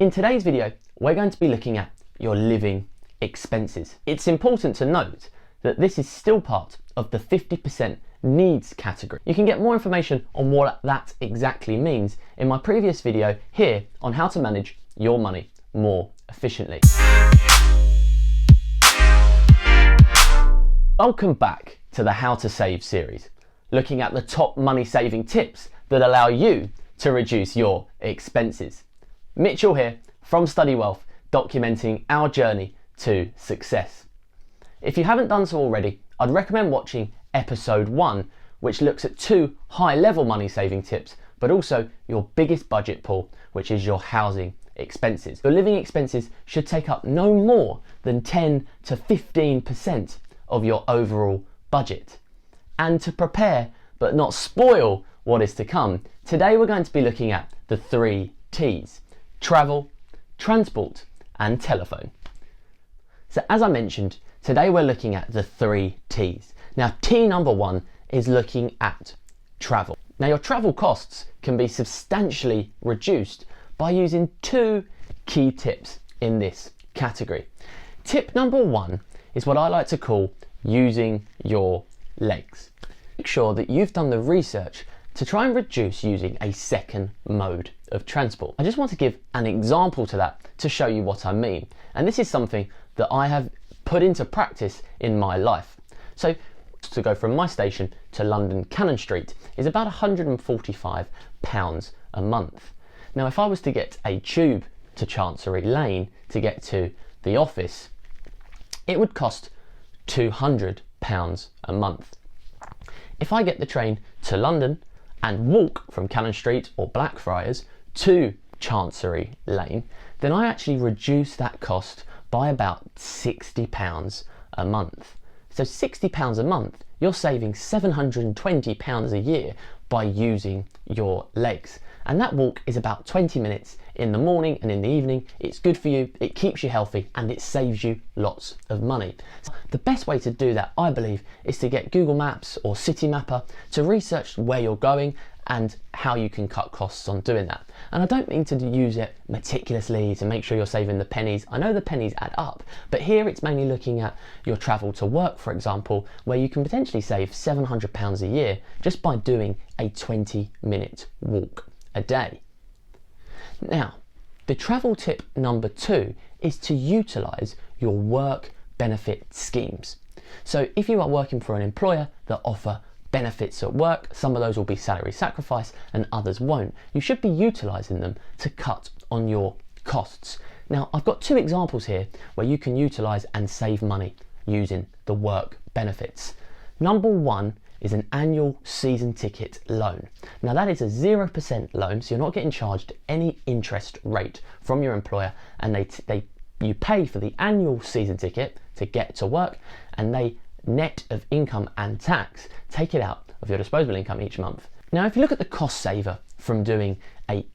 In today's video, we're going to be looking at your living expenses. It's important to note that this is still part of the 50% needs category. You can get more information on what that exactly means in my previous video here on how to manage your money more efficiently. Welcome back to the How to Save series, looking at the top money saving tips that allow you to reduce your expenses. Mitchell here from Study Wealth, documenting our journey to success. If you haven't done so already, I'd recommend watching episode 1, which looks at 2 high-level money saving tips, but also your biggest budget pool, which is your housing expenses. Your living expenses should take up no more than 10 to 15% of your overall budget. And to prepare but not spoil what is to come, today we're going to be looking at the 3 T's: travel, transport, and telephone. So as I mentioned, today we're looking at the 3 T's. Now, T number 1 is looking at travel. Now, your travel costs can be substantially reduced by using 2 key tips in this category. Tip number 1 is what I like to call using your legs. Make sure that you've done the research to try and reduce using a second mode of transport. I just want to give an example to that to show you what I mean. And this is something that I have put into practice in my life. So to go from my station to London Cannon Street is about £145 a month. Now, if I was to get a tube to Chancery Lane to get to the office, it would cost £200 a month. If I get the train to London and walk from Cannon Street or Blackfriars to Chancery Lane, then I actually reduce that cost by about £60 a month. So £60 a month, you're saving £720 a year by using your legs. And that walk is about 20 minutes in the morning and in the evening. It's good for you, it keeps you healthy, and it saves you lots of money. So the best way to do that, I believe, is to get Google Maps or City Mapper to research where you're going and how you can cut costs on doing that. And I don't mean to use it meticulously to make sure you're saving the pennies. I know the pennies add up, but here it's mainly looking at your travel to work, for example, where you can potentially save £700 a year just by doing a 20-minute walk a day. Now, the travel tip number 2 is to utilize your work benefit schemes. So if you are working for an employer that offer benefits at work, some of those will be salary sacrifice and others won't, you should be utilizing them to cut on your costs. Now, I've got 2 examples here where you can utilize and save money using the work benefits. Number 1 is an annual season ticket loan. Now, that is a 0% loan, so you're not getting charged any interest rate from your employer, and you pay for the annual season ticket to get to work, and they net of income and tax take it out of your disposable income each month. Now, if you look at the cost saver from doing a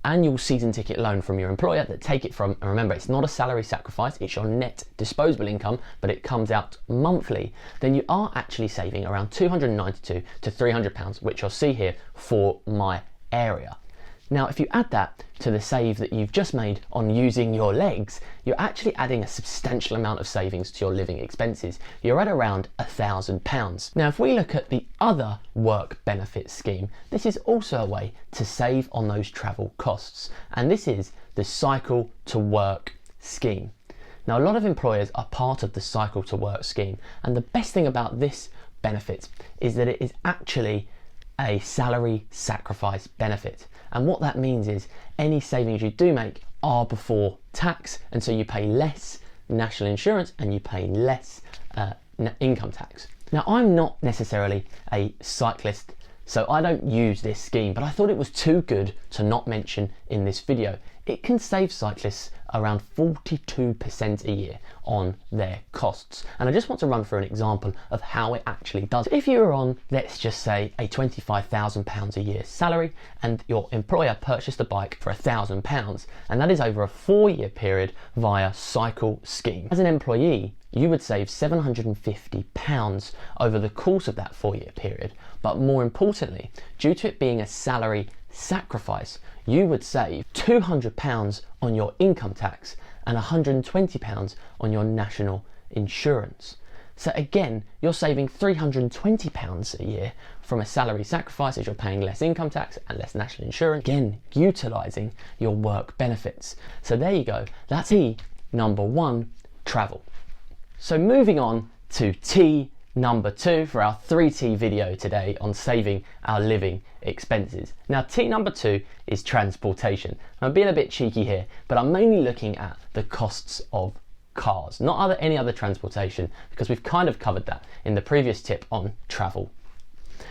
annual season ticket loan from your employer that take it from, and remember, it's not a salary sacrifice, it's your net disposable income, but it comes out monthly, then you are actually saving around £292 to £300, which you'll see here for my area. Now, if you add that to the save that you've just made on using your legs, you're actually adding a substantial amount of savings to your living expenses. You're at around £1,000. Now, if we look at the other work benefit scheme, this is also a way to save on those travel costs, and this is the cycle to work scheme. Now, a lot of employers are part of the cycle to work scheme, and the best thing about this benefit is that it is actually a salary sacrifice benefit. And what that means is any savings you do make are before tax, and so you pay less national insurance and you pay less income tax. Now, I'm not necessarily a cyclist, so I don't use this scheme, but I thought it was too good to not mention in this video. It can save cyclists around 42% a year on their costs. And I just want to run through an example of how it actually does. If you're on, let's just say, a £25,000 a year salary, and your employer purchased a bike for £1,000, and that is over a 4-year period via cycle scheme. As an employee, you would save £750 over the course of that 4-year period. But more importantly, due to it being a salary sacrifice, you would save £200 on your income tax and £120 on your national insurance. So again, you're saving £320 a year from a salary sacrifice as you're paying less income tax and less national insurance, again, utilising your work benefits. So there you go, that's T number 1, travel. So moving on to T number 2 for our 3T video today on saving our living expenses. Now T number 2 is transportation. I'm being a bit cheeky here, but I'm mainly looking at the costs of cars, not any other transportation, because we've kind of covered that in the previous tip on travel.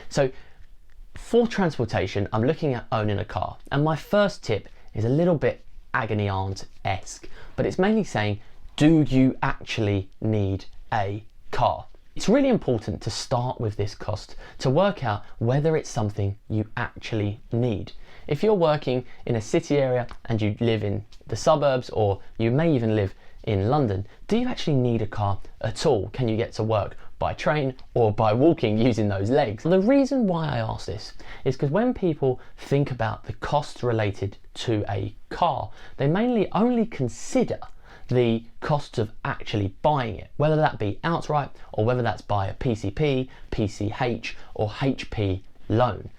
So for transportation, I'm looking at owning a car, and my first tip is a little bit agony aunt-esque, but it's mainly saying, do you actually need a car? It's really important to start with this cost to work out whether it's something you actually need. If you're working in a city area and you live in the suburbs, or you may even live in London, do you actually need a car at all? Can you get to work by train or by walking using those legs? The reason why I ask this is because when people think about the costs related to a car, they mainly only consider the cost of actually buying it, whether that be outright or whether that's by a PCP, PCH or HP loan.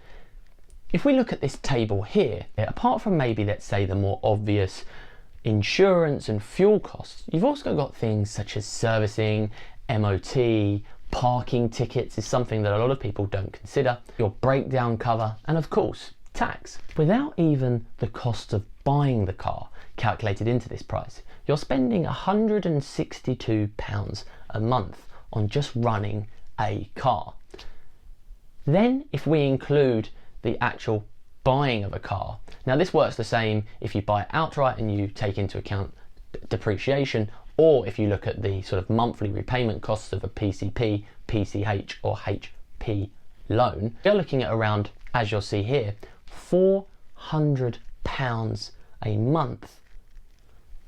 If we look at this table here, apart from maybe, let's say, the more obvious insurance and fuel costs, you've also got things such as servicing, MOT, parking tickets is something that a lot of people don't consider, your breakdown cover, and of course, tax. Without even the cost of buying the car calculated into this price, you're spending £162 a month on just running a car. Then if we include the actual buying of a car, now this works the same if you buy it outright and you take into account depreciation, or if you look at the sort of monthly repayment costs of a PCP, PCH or HP loan, you're looking at around, as you'll see here, £400 a month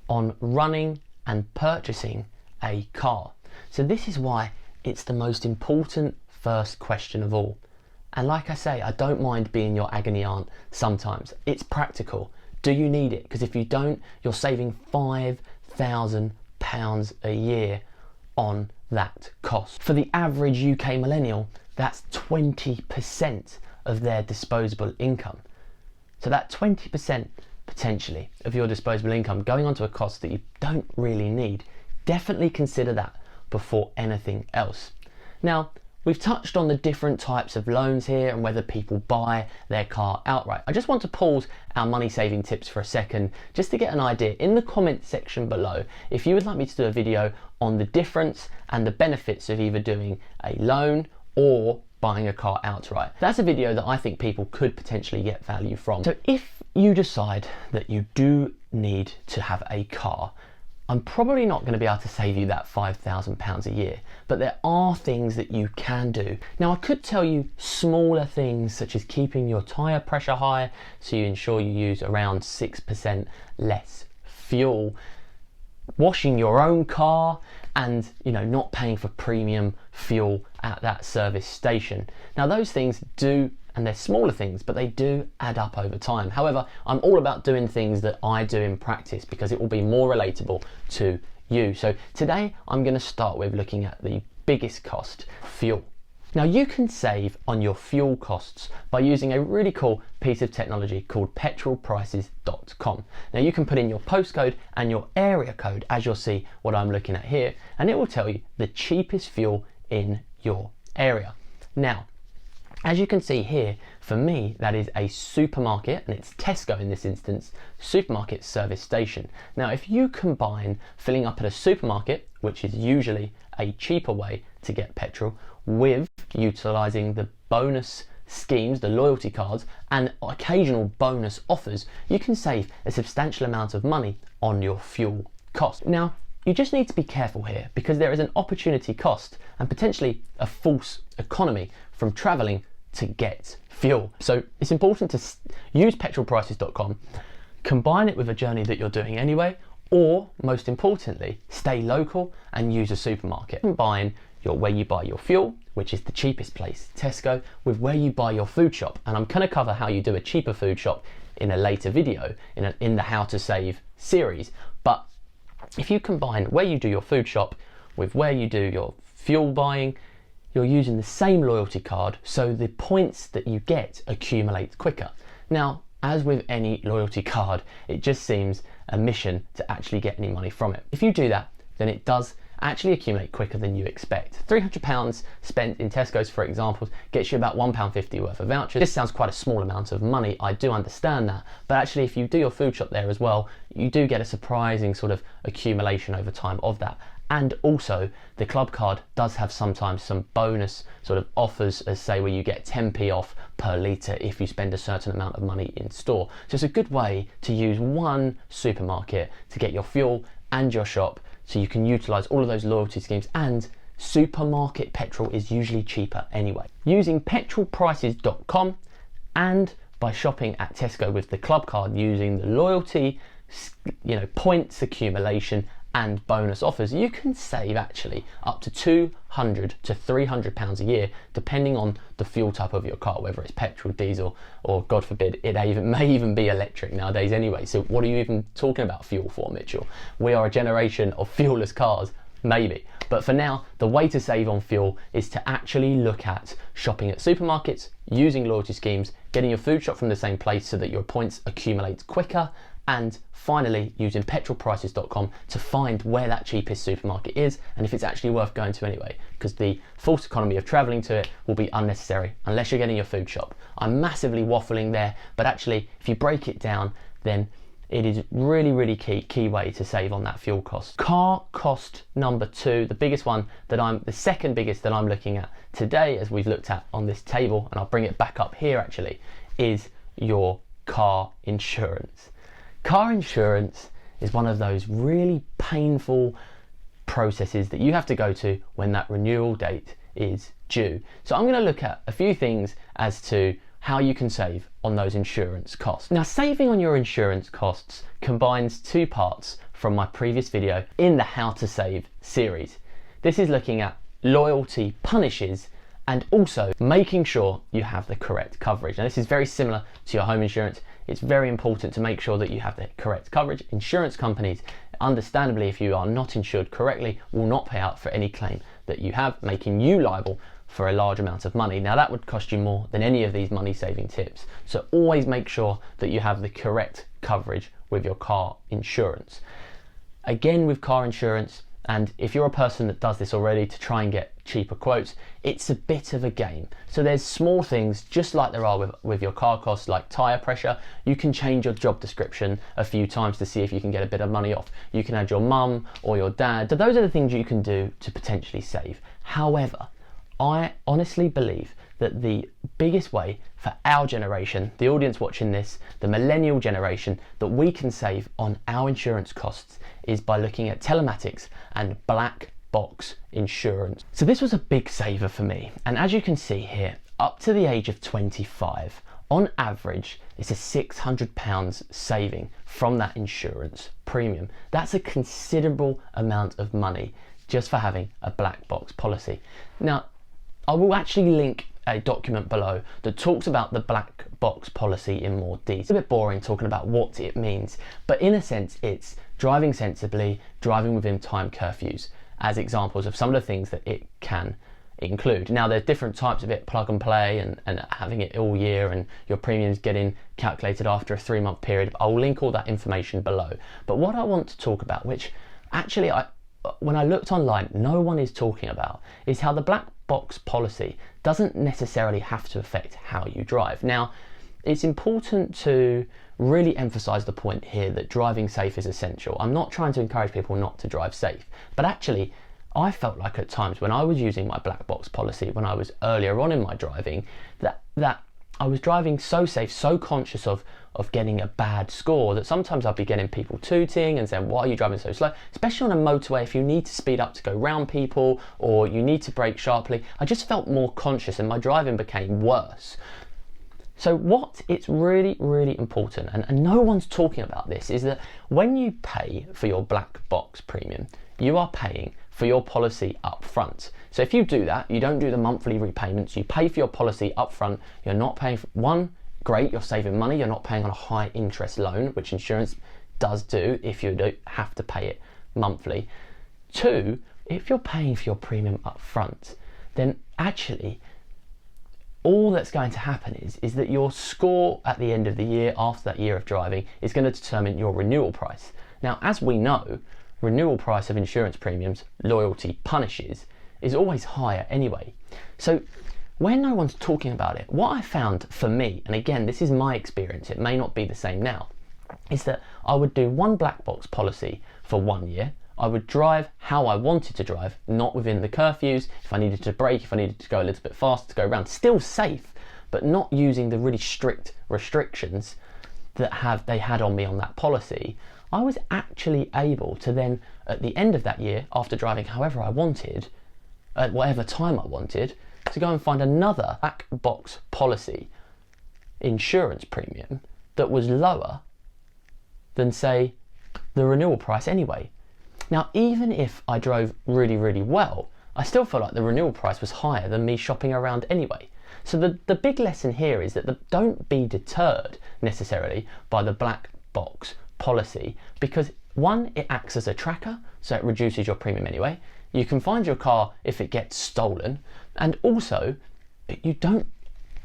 on running and purchasing a car. So this is why it's the most important first question of all. And like I say, I don't mind being your agony aunt sometimes. It's practical. Do you need it? Because if you don't, you're saving £5,000 a year on that cost. For the average UK millennial, that's 20% of their disposable income. So that 20% potentially of your disposable income going onto a cost that you don't really need, definitely consider that before anything else. Now, we've touched on the different types of loans here and whether people buy their car outright. I just want to pause our money saving tips for a second just to get an idea in the comment section below if you would like me to do a video on the difference and the benefits of either doing a loan or buying a car outright. That's a video that I think people could potentially get value from. So if you decide that you do need to have a car, I'm probably not going to be able to save you that £5,000 a year, but there are things that you can do. Now I could tell you smaller things such as keeping your tyre pressure high so you ensure you use around 6% less fuel, washing your own car, and not paying for premium fuel at that service station. Now those things do, and they're smaller things, but they do add up over time. However, I'm all about doing things that I do in practice because it will be more relatable to you. So today I'm going to start with looking at the biggest cost, fuel. Now you can save on your fuel costs by using a really cool piece of technology called petrolprices.com. Now you can put in your postcode and your area code, as you'll see what I'm looking at here, and it will tell you the cheapest fuel in your area. Now, as you can see here, for me, that is a supermarket, and it's Tesco in this instance, supermarket service station. Now, if you combine filling up at a supermarket, which is usually a cheaper way to get petrol, with utilising the bonus schemes, the loyalty cards, and occasional bonus offers, you can save a substantial amount of money on your fuel cost. Now, you just need to be careful here because there is an opportunity cost and potentially a false economy from travelling to get fuel. So it's important to use petrolprices.com, combine it with a journey that you're doing anyway, or most importantly, stay local and use a supermarket. Combine where you buy your fuel, which is the cheapest place, Tesco, with where you buy your food shop. And I'm going to cover how you do a cheaper food shop in a later video in the How to Save series. But if you combine where you do your food shop with where you do your fuel buying, you're using the same loyalty card, so the points that you get accumulate quicker. Now, as with any loyalty card, it just seems a mission to actually get any money from it. If you do that, then it does actually accumulate quicker than you expect. £300 spent in Tesco's, for example, gets you about £1.50 worth of vouchers. This sounds quite a small amount of money, I do understand that, but actually if you do your food shop there as well, you do get a surprising sort of accumulation over time of that. And also the club card does have sometimes some bonus sort of offers, as say where you get 10p off per litre if you spend a certain amount of money in store. So it's a good way to use one supermarket to get your fuel and your shop, so you can utilise all of those loyalty schemes, and supermarket petrol is usually cheaper anyway. Using petrolprices.com and by shopping at Tesco with the club card using the loyalty, points accumulation and bonus offers, you can save actually up to £200 to £300 a year, depending on the fuel type of your car, whether it's petrol, diesel, or God forbid, it may even be electric nowadays anyway. So what are you even talking about fuel for, Mitchell? We are a generation of fuelless cars, maybe. But for now, the way to save on fuel is to actually look at shopping at supermarkets, using loyalty schemes, getting your food shop from the same place so that your points accumulate quicker, and finally using petrolprices.com to find where that cheapest supermarket is and if it's actually worth going to anyway, because the false economy of travelling to it will be unnecessary unless you're getting your food shop. I'm massively waffling there, but actually if you break it down, then it is really key way to save on that fuel cost. Car cost number 2, the second biggest that I'm looking at today, as we've looked at on this table, and I'll bring it back up here actually, is your car insurance. Car insurance is one of those really painful processes that you have to go to when that renewal date is due. So I'm going to look at a few things as to how you can save on those insurance costs. Now, saving on your insurance costs combines two parts from my previous video in the How to Save series. This is looking at loyalty punishes and also making sure you have the correct coverage. Now, this is very similar to your home insurance. It's very important to make sure that you have the correct coverage. Insurance companies, understandably, if you are not insured correctly, will not pay out for any claim that you have, making you liable for a large amount of money. Now, that would cost you more than any of these money saving tips. So always make sure that you have the correct coverage with your car insurance. Again, with car insurance, and if you're a person that does this already to try and get cheaper quotes, it's a bit of a game. So there's small things, just like there are with your car costs, like tyre pressure. You can change your job description a few times to see if you can get a bit of money off. You can add your mum or your dad. So those are the things you can do to potentially save. However, I honestly believe that the biggest way for our generation, the audience watching this, the millennial generation, that we can save on our insurance costs is by looking at telematics and black box insurance. So this was a big saver for me. And as you can see here, up to the age of 25, on average, it's a £600 saving from that insurance premium. That's a considerable amount of money just for having a black box policy. Now, I will actually link a document below that talks about the black box policy in more detail. It's a bit boring talking about what it means, but in a sense it's driving sensibly, driving within time curfews, as examples of some of the things that it can include. Now, there's different types of it, plug and play and having it all year, and your premiums getting calculated after a 3-month period. I'll link all that information below. But what I want to talk about, which actually when I looked online, no one is talking about, is how the black box policy doesn't necessarily have to affect how you drive. Now, it's important to really emphasize the point here that driving safe is essential. I'm not trying to encourage people not to drive safe, but actually I felt like at times when I was using my black box policy, when I was earlier on in my driving, that I was driving so safe, so conscious of getting a bad score, that sometimes I'd be getting people tooting and saying, why are you driving so slow? Especially on a motorway, if you need to speed up to go round people or you need to brake sharply, I just felt more conscious and my driving became worse. So what it's really important, and no one's talking about this, is that when you pay for your black box premium, you are paying for your policy up front. So if you do that, you don't do the monthly repayments, you pay for your policy up front, you're not paying for, one, great, you're saving money, you're not paying on a high interest loan, which insurance does do if you do have to pay it monthly. 2, if you're paying for your premium up front, then actually all that's going to happen is that your score at the end of the year, after that year of driving, is going to determine your renewal price. Now, as we know, renewal price of insurance premiums, loyalty punishes, is always higher anyway. So when no one's talking about it, what I found for me, and again, this is my experience, it may not be the same now, is that I would do one black box policy for 1 year. I would drive how I wanted to drive, not within the curfews. If I needed to brake, if I needed to go a little bit faster to go around, still safe, but not using the really strict restrictions that they had on me on that policy. I was actually able to then, at the end of that year, after driving however I wanted, at whatever time I wanted, to go and find another black box policy insurance premium that was lower than, say, the renewal price anyway. Now, even if I drove really, really well, I still felt like the renewal price was higher than me shopping around anyway. So the big lesson here is that don't be deterred necessarily by the black box policy, because 1, it acts as a tracker, so it reduces your premium anyway. You can find your car if it gets stolen, and also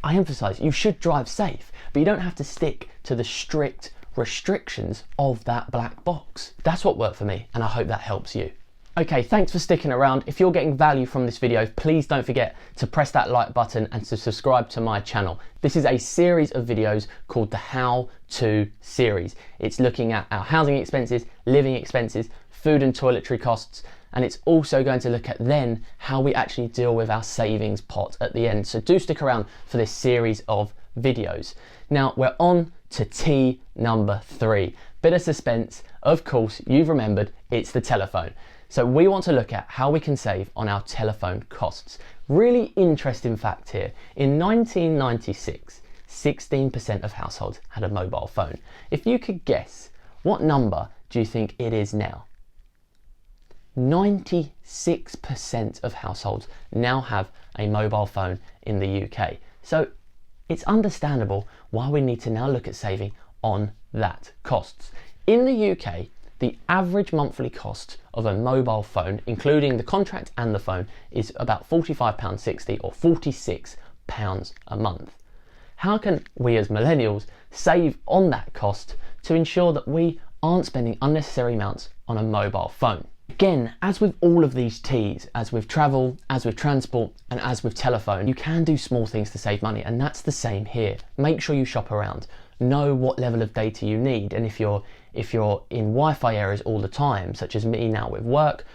I emphasize, you should drive safe, but you don't have to stick to the strict restrictions of that black box. That's what worked for me, and I hope that helps you. Okay, thanks for sticking around. If you're getting value from this video, please don't forget to press that like button and to subscribe to my channel. This is a series of videos called the How To series. It's looking at our housing expenses, living expenses, food and toiletry costs, and it's also going to look at then how we actually deal with our savings pot at the end. So do stick around for this series of videos. Now we're on to T number 3. Bit of suspense, of course, you've remembered, it's the telephone. So we want to look at how we can save on our telephone costs. Really interesting fact here. In 1996, 16% of households had a mobile phone. If you could guess, what number do you think it is now? 96% of households now have a mobile phone in the UK. So it's understandable why we need to now look at saving on that costs. In the UK, the average monthly cost of a mobile phone, including the contract and the phone, is about £45.60 or £46 a month. How can we as millennials save on that cost to ensure that we aren't spending unnecessary amounts on a mobile phone? Again, as with all of these T's, as with travel, as with transport, and as with telephone, you can do small things to save money, and that's the same here. Make sure you shop around. Know what level of data you need, and if you're in Wi-Fi areas all the time, such as me now with work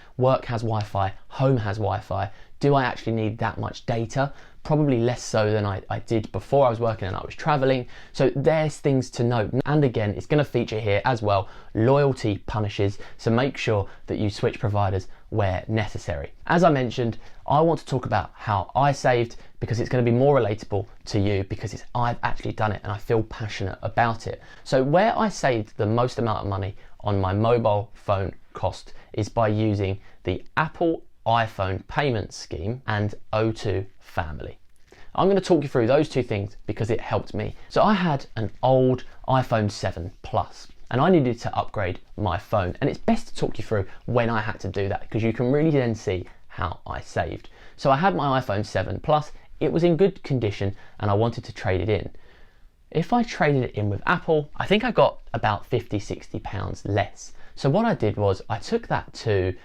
has Wi-Fi, home has Wi-Fi, do I actually need that much data? Probably less so than I did before I was working and I was traveling. So there's things to note. And again, it's going to feature here as well, loyalty punishes, so make sure that you switch providers where necessary. As I mentioned, I want to talk about how I saved, because it's going to be more relatable to you, because I've actually done it and I feel passionate about it. So where I saved the most amount of money on my mobile phone cost is by using the Apple iPhone payment scheme and O2 family. I'm going to talk you through those two things because it helped me. So I had an old iPhone 7 Plus and I needed to upgrade my phone, and it's best to talk you through when I had to do that, because you can really then see how I saved. So I had my iPhone 7 Plus, it was in good condition and I wanted to trade it in. If I traded it in with Apple, I think I got about £50-60 less. So what I did was I took that to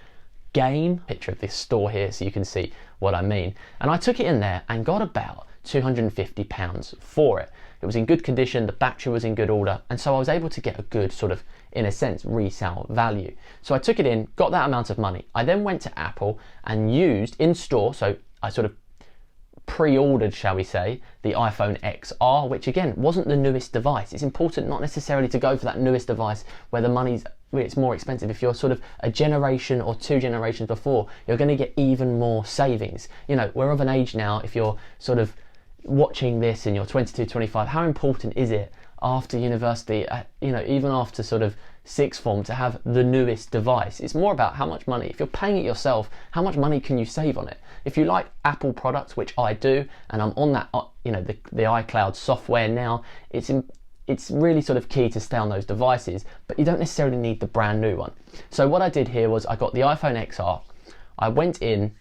picture of this store here so you can see what I mean, and I took it in there and got about £250 for it. It was in good condition, the battery was in good order, and so I was able to get a good sort of, in a sense, resale value. So I took it in, got that amount of money. I then went to Apple and used in store, so I sort of pre-ordered, shall we say, the iPhone XR, which again wasn't the newest device. It's important not necessarily to go for that newest device where it's more expensive. If you're sort of a generation or 2 generations before, you're going to get even more savings. You know, we're of an age now, if you're sort of watching this and you're 22, 25, how important is it after university, you know, even after sort of sixth form to have the newest device. It's more about how much money, if you're paying it yourself, how much money can you save on it? If you like Apple products, which I do, and I'm on that, the iCloud software now, it's really sort of key to stay on those devices, but you don't necessarily need the brand new one. So what I did here was I got the iPhone XR, I went in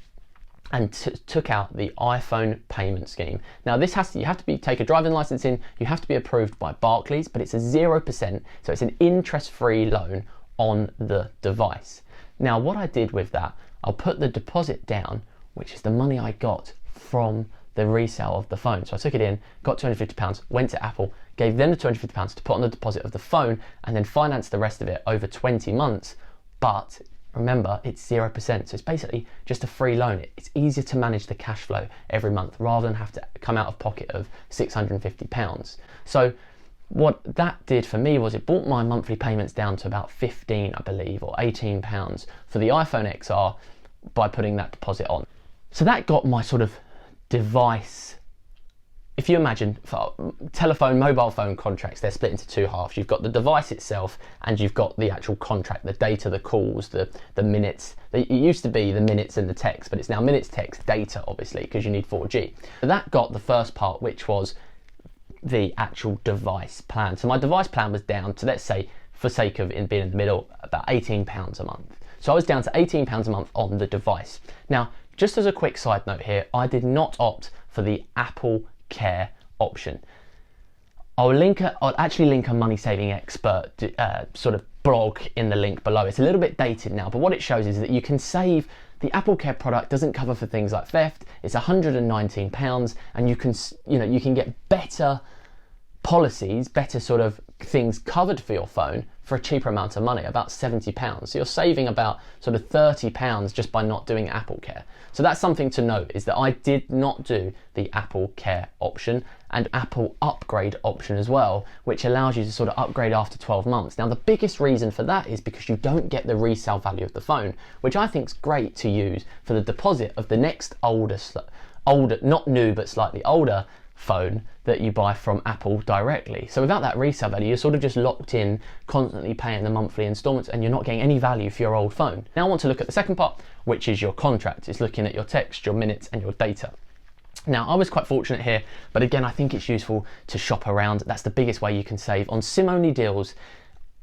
and took out the iPhone payment scheme. Now this you have to take a driving license in, you have to be approved by Barclays, but it's a 0%, so it's an interest-free loan on the device. Now what I did with that, I'll put the deposit down, which is the money I got from the resale of the phone. So I took it in, got £250, went to Apple, gave them the £250 to put on the deposit of the phone, and then financed the rest of it over 20 months. But remember, it's 0%, so it's basically just a free loan. It's easier to manage the cash flow every month rather than have to come out of pocket of £650. So what that did for me was it brought my monthly payments down to about 15, I believe, or £18 for the iPhone XR by putting that deposit on. So that got my sort of device. If you imagine for mobile phone contracts, they're split into two halves. You've got the device itself and you've got the actual contract, the data, the calls, the minutes. It used to be the minutes and the text, but it's now minutes, text, data, obviously, because you need 4G. So that got the first part, which was the actual device plan. So my device plan was down to, let's say, for sake of it being in the middle, about £18 a month. So I was down to £18 a month on the device. Now, just as a quick side note here, I did not opt for the Apple Care option. I'll actually link a money saving expert sort of blog in the link below. It's a little bit dated now, but what it shows is that you can save. The Apple Care product doesn't cover for things like theft. It's £119, and you can get better policies, better sort of things covered for your phone for a cheaper amount of money, about £70. So you're saving about sort of £30 just by not doing Apple Care. So that's something to note, is that I did not do the Apple Care option and Apple Upgrade option as well, which allows you to sort of upgrade after 12 months. Now the biggest reason for that is because you don't get the resale value of the phone, which I think is great to use for the deposit of the next older, not new but slightly older phone that you buy from Apple directly. So without that resale value, you're sort of just locked in, constantly paying the monthly installments, and you're not getting any value for your old phone. Now I want to look at the second part, which is your contract. It's looking at your text, your minutes, and your data. Now I was quite fortunate here, but again, I think it's useful to shop around. That's the biggest way you can save. On SIM-only deals,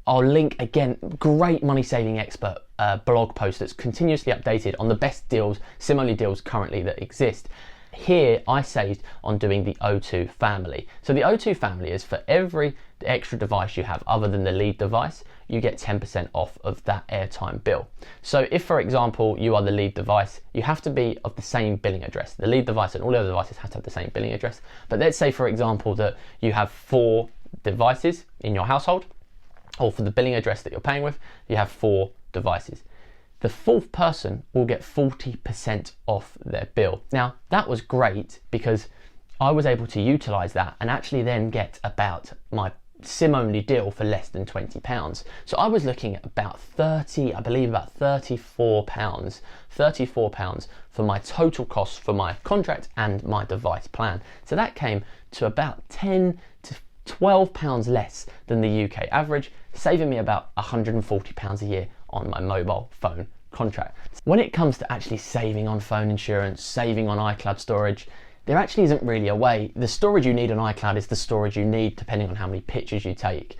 I'll link, again, great money saving expert blog post that's continuously updated on the best deals, SIM-only deals currently that exist. Here I saved on doing the O2 family. So the O2 family is for every extra device you have other than the lead device, you get 10% off of that airtime bill. So if, for example, you are the lead device, you have to be of the same billing address. The lead device and all the other devices have to have the same billing address. But let's say, for example, that you have 4 devices in your household, or for the billing address that you're paying with, you have 4 devices. The 4th person will get 40% off their bill. Now, that was great because I was able to utilize that and actually then get about my SIM-only deal for less than £20. So I was looking at about £34 for my total cost for my contract and my device plan. So that came to about £10 to £12 less than the UK average, saving me about £140 a year on my mobile phone contract. When it comes to actually saving on phone insurance, saving on iCloud storage, there actually isn't really a way. The storage you need on iCloud is the storage you need depending on how many pictures you take.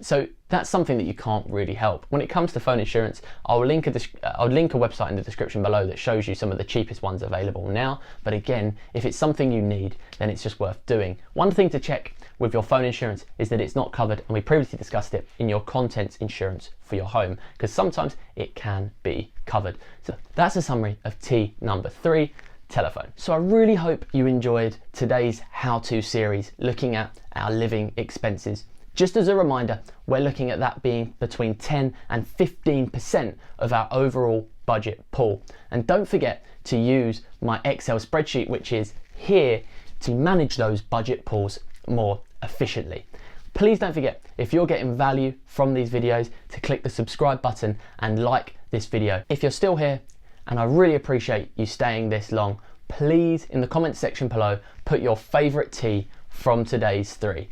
So that's something that you can't really help. When it comes to phone insurance, I'll link a website in the description below that shows you some of the cheapest ones available now. But again, if it's something you need, then it's just worth doing. One thing to check with your phone insurance is that it's not covered, and we previously discussed it, in your contents insurance for your home, because sometimes it can be covered. So that's a summary of T number 3. Telephone. So I really hope you enjoyed today's how-to series looking at our living expenses. Just as a reminder, we're looking at that being between 10 and 15% of our overall budget pool. And don't forget to use my Excel spreadsheet, which is here, to manage those budget pools more efficiently. Please don't forget, if you're getting value from these videos, to click the subscribe button and like this video. If you're still here, and I really appreciate you staying this long, please, in the comments section below, put your favourite tea from today's 3.